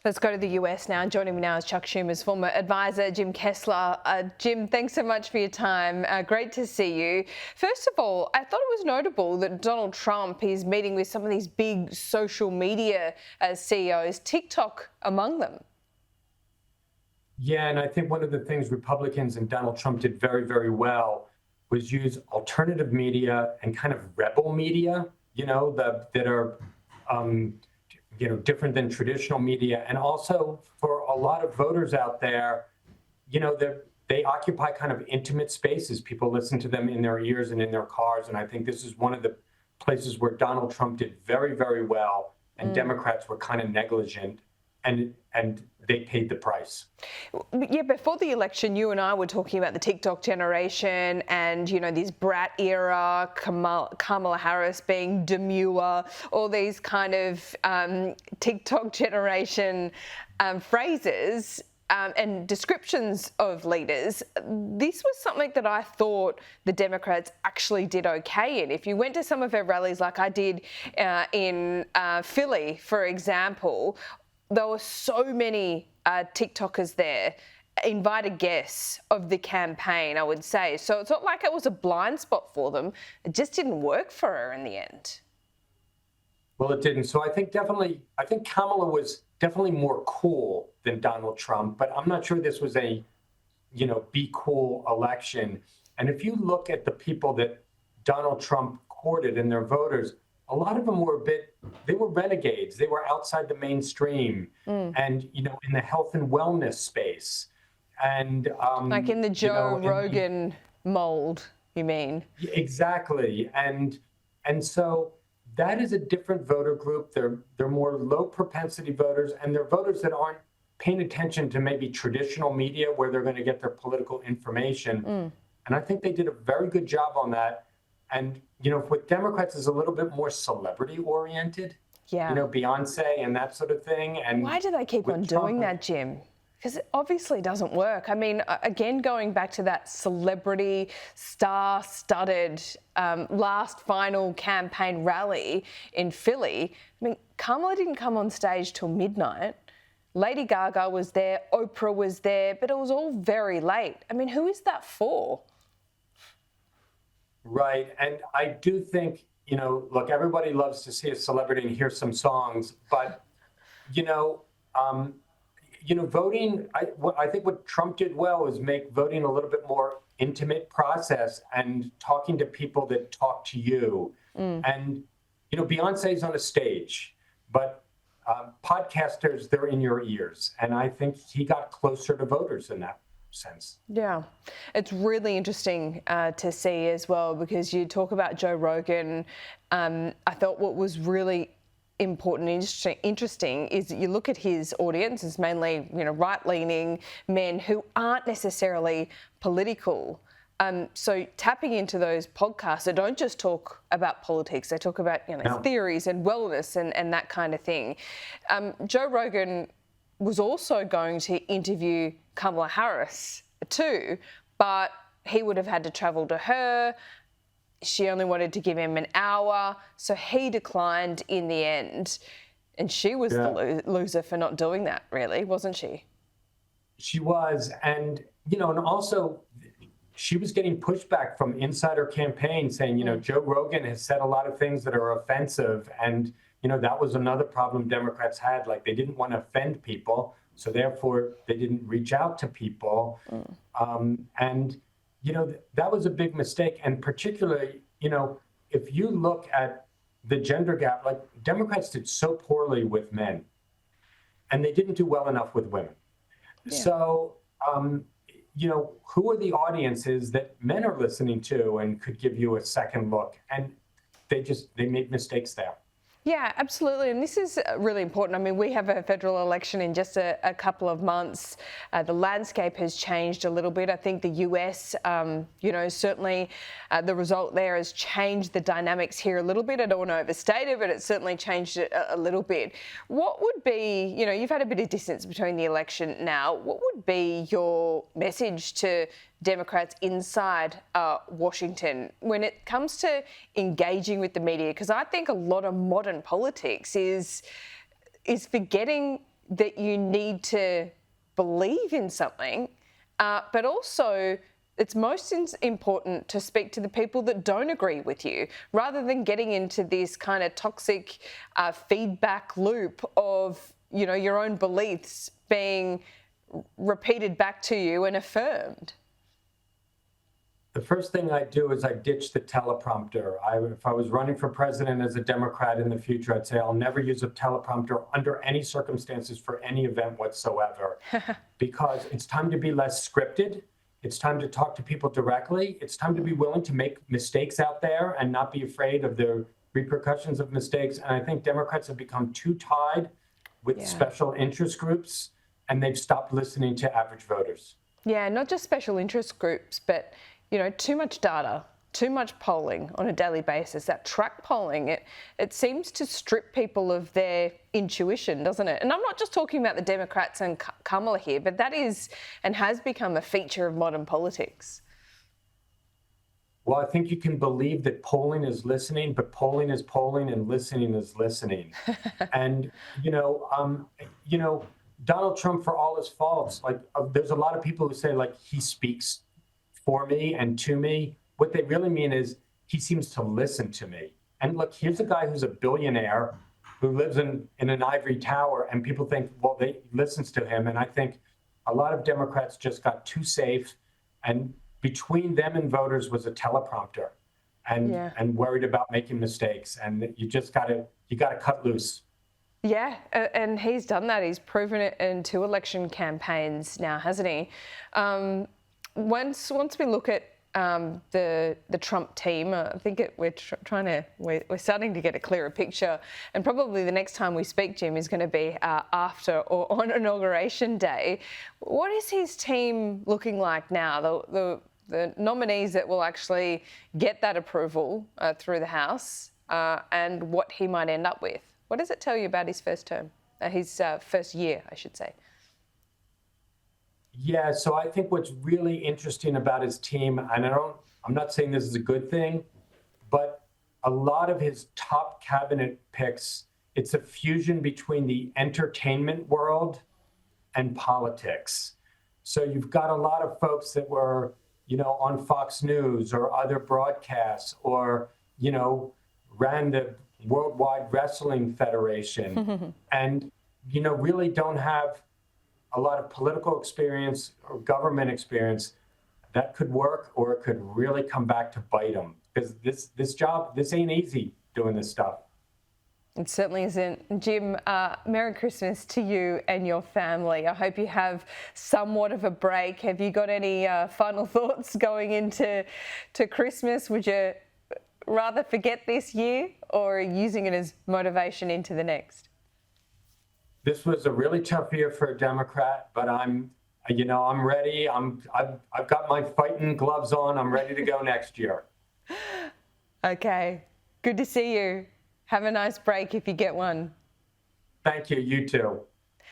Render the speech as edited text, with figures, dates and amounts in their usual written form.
Let's go to the US now. Joining me now is Chuck Schumer's former advisor, Jim Kessler. Jim, thanks so much for your time. Great to see you. First of all, I thought it was notable that Donald Trump is meeting with some of these big social media CEOs, TikTok among them. Yeah, and I think one of the things Republicans and Donald Trump did very, very well was use alternative media and kind of rebel media, that are different than traditional media. And also for a lot of voters out there, they occupy kind of intimate spaces. People listen to them in their ears and in their cars. And I think this is one of the places where Donald Trump did very, very well, and Democrats were kind of negligent, and they paid the price. Yeah, before the election, you and I were talking about the TikTok generation and, this brat era, Kamala Harris being demure, all these kind of TikTok generation phrases and descriptions of leaders. This was something that I thought the Democrats actually did okay in. If you went to some of their rallies like I did in Philly, for example, there were so many TikTokers there, invited guests of the campaign, I would say. So it's not like it was a blind spot for them. It just didn't work for her in the end. Well, it didn't. So I think Kamala was definitely more cool than Donald Trump, but I'm not sure this was a, be cool election. And if you look at the people that Donald Trump courted and their voters, a lot of them were they were renegades. They were outside the mainstream and, in the health and wellness space. And like in the Joe Rogan mold, you mean? Exactly. And so that is a different voter group. They're more low propensity voters, and they're voters that aren't paying attention to maybe traditional media where they're going to get their political information. And I think they did a very good job on that. And, with Democrats is a little bit more celebrity oriented, Beyonce and that sort of thing. And why do they keep on doing that, Jim? Because it obviously doesn't work. I mean, again, going back to that celebrity, star-studded last final campaign rally in Philly, I mean, Kamala didn't come on stage till midnight. Lady Gaga was there, Oprah was there, but it was all very late. I mean, who is that for? Right. And I do think, look, everybody loves to see a celebrity and hear some songs, but, voting, I think what Trump did well is make voting a little bit more intimate process and talking to people that talk to you. And, Beyonce's on a stage, but podcasters, they're in your ears. And I think he got closer to voters in that sense. Yeah, it's really interesting to see as well, because you talk about Joe Rogan. I thought what was really important and interesting is that you look at his audience, it's mainly right-leaning men who aren't necessarily political. So tapping into those podcasts that don't just talk about politics, they talk about theories and wellness and that kind of thing. Joe Rogan was also going to interview Kamala Harris too, but he would have had to travel to her. She only wanted to give him an hour, so he declined in the end. And she was the loser for not doing that, really, wasn't she? She was. And, and also she was getting pushback from inside her campaign saying, Joe Rogan has said a lot of things that are offensive. And, that was another problem Democrats had. Like, they didn't want to offend people, so therefore they didn't reach out to people. And, that was a big mistake. And particularly, if you look at the gender gap, like, Democrats did so poorly with men, and they didn't do well enough with women. Yeah. So, who are the audiences that men are listening to and could give you a second look? And they made mistakes there. Yeah, absolutely. And this is really important. I mean, we have a federal election in just a couple of months. The landscape has changed a little bit. I think the US, certainly the result there has changed the dynamics here a little bit. I don't want to overstate it, but it's certainly changed it a little bit. What would be, you've had a bit of distance between the election now. What would be your message to Democrats inside Washington when it comes to engaging with the media? Because I think a lot of modern politics is forgetting that you need to believe in something, but also it's most important to speak to the people that don't agree with you, rather than getting into this kind of toxic feedback loop of, you know, your own beliefs being repeated back to you and affirmed. The first thing I do is I ditch the teleprompter. If I was running for president as a Democrat in the future, I'd say I'll never use a teleprompter under any circumstances for any event whatsoever, because it's time to be less scripted. It's time to talk to people directly. It's time to be willing to make mistakes out there and not be afraid of the repercussions of mistakes. And I think Democrats have become too tied with special interest groups, and they've stopped listening to average voters. Yeah, not just special interest groups, but, you know, too much data, too much polling on a daily basis. That track polling, it seems to strip people of their intuition, doesn't it? And I'm not just talking about the Democrats and Kamala here, but that is and has become a feature of modern politics. Well, I think you can believe that polling is listening, but polling is polling and listening is listening. And, Donald Trump, for all his faults, there's a lot of people who say, he speaks for me and to me. What they really mean is he seems to listen to me. And look, here's a guy who's a billionaire who lives in an ivory tower, and people think, well, they listens to him. And I think a lot of Democrats just got too safe, and between them and voters was a teleprompter, and worried about making mistakes. And you gotta cut loose. Yeah, and he's done that. He's proven it in 2 election campaigns now, hasn't he? Once we look at the Trump team, I think we're starting to get a clearer picture, and probably the next time we speak, Jim, is going to be after or on Inauguration Day. What is his team looking like now? The nominees that will actually get that approval through the House, and what he might end up with. What does it tell you about his first term, his first year, I should say? Yeah, so I think what's really interesting about his team, and I'm not saying this is a good thing, but a lot of his top cabinet picks, it's a fusion between the entertainment world and politics. So you've got a lot of folks that were, on Fox News or other broadcasts, or, ran the Worldwide Wrestling Federation, and, really don't have a lot of political experience or government experience. That could work, or it could really come back to bite them, because this ain't easy doing this stuff. It certainly isn't. Jim, Merry Christmas to you and your family. I hope you have somewhat of a break. Have you got any final thoughts going into Christmas? Would you rather forget this year, or using it as motivation into the next? This was a really tough year for a Democrat, but I'm ready. I've got my fighting gloves on. I'm ready to go next year. Okay. Good to see you. Have a nice break if you get one. Thank you. You too.